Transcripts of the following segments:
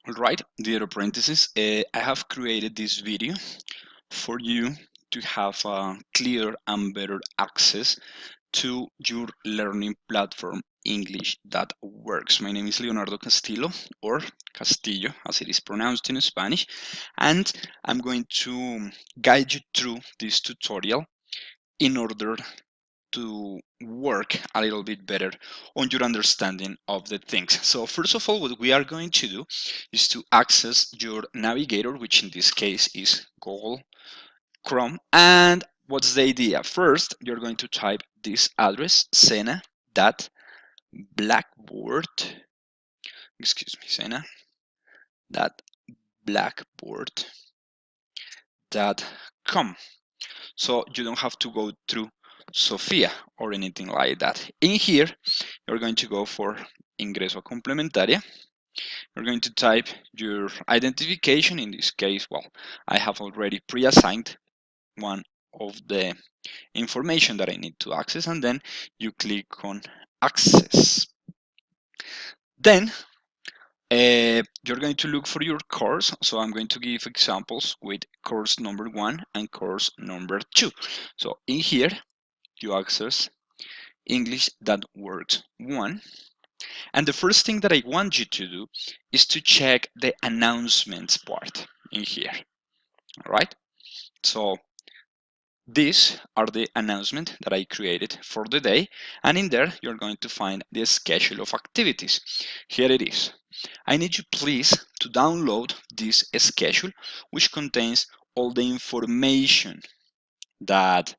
All right, dear apprentices, I have created this video for you to have a clear and better access to your learning platform English that works. My name is Leonardo Castillo, or Castillo as it is pronounced in Spanish, and I'm going to guide you through this tutorial in order to work a little bit better on your understanding of the things. So first of all, what we are going to do is to access your navigator, which in this case is Google Chrome. And what's the idea? First, you're going to type this address, sena.blackboard, sena.blackboard.com. So you don't have to go through Sofia or anything like that. In here, you're going to go for ingreso a complementaria. You're going to type your identification. In this case, well, I have already pre-assigned one of the information that I need to access, and then you click on access. Then you're going to look for your course. So I'm going to give examples with course number 1 and course number 2. So in here, you access English That Works 1. And the first thing that I want you to do is to check the announcements part in here. All right. So these are the announcements that I created for the day. And in there, you're going to find the schedule of activities. Here it is. I need you please to download this schedule, which contains all the information that,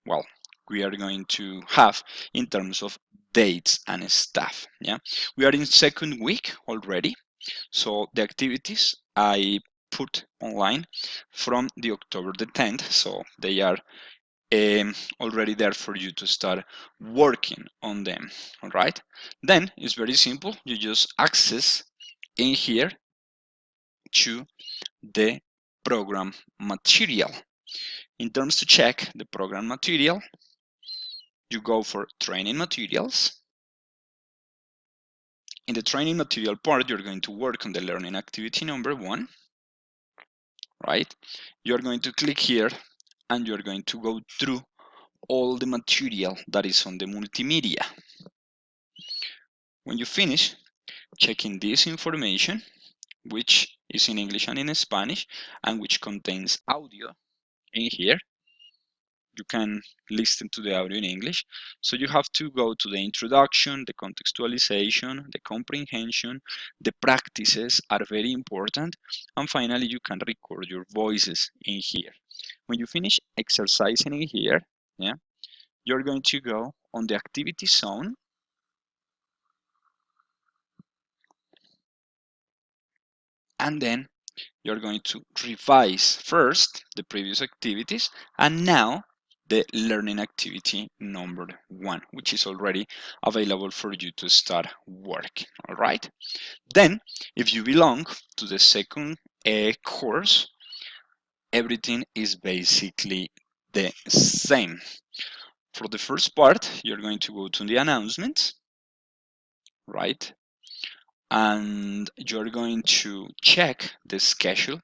well, we are going to have in terms of dates and stuff. Yeah, we are in second week already, so the activities I put online from the October the 10th, so they are already there for you to start working on them. All right, then it's very simple. You just access in here to the program material. In terms to check the program material, you go for training materials. In the training material part, you're going to work on the learning activity number 1, right? You're going to click here and you're going to go through all the material that is on the multimedia. When you finish checking this information, which is in English and in Spanish, and which contains audio in here, you can listen to the audio in English. So you have to go to the introduction, the contextualization, the comprehension, the practices are very important. And finally, you can record your voices in here. When you finish exercising in here, yeah, you're going to go on the activity zone. And then you're going to revise first the previous activities and now the learning activity number 1, which is already available for you to start working. All right. Then, if you belong to the second course, everything is basically the same. For the first part, you're going to go to the announcements, right? And you're going to check the schedule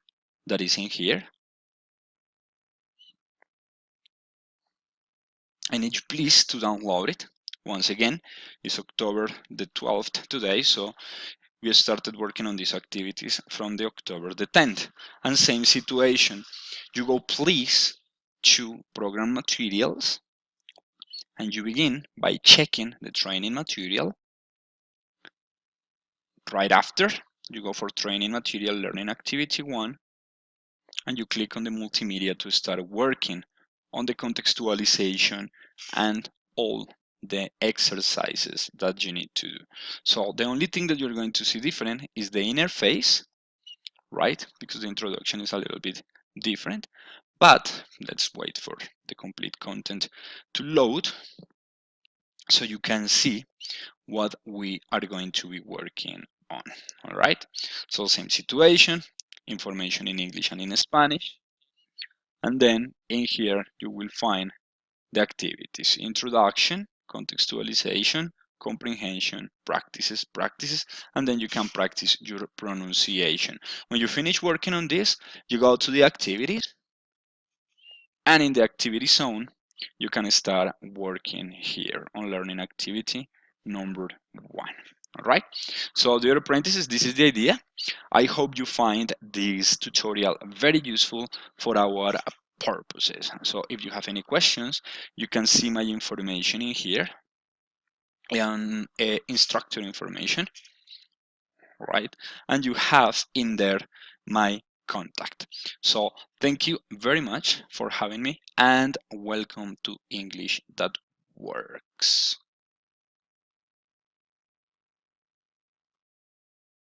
that is in here. I need you please to download it. Once again, it's October the 12th today, so we started working on these activities from the October the 10th. And same situation, you go please to program materials and you begin by checking the training material. Right after, you go for training material learning activity 1 and you click on the multimedia to start working on the contextualization and all the exercises that you need to do. So the only thing that you're going to see different is the interface, right? Because the introduction is a little bit different, but let's wait for the complete content to load so you can see what we are going to be working on. All right, so same situation, information in English and in Spanish. And then in here, you will find the activities: introduction, contextualization, comprehension, practices, and then you can practice your pronunciation. When you finish working on this, you go to the activities, and in the activity zone, you can start working here on learning activity number 1. All right, so dear apprentices, this is the idea. I hope you find this tutorial very useful for our purposes. So if you have any questions, you can see my information in here and instructor information, right? And you have in there my contact. So thank you very much for having me, and welcome to English That Works.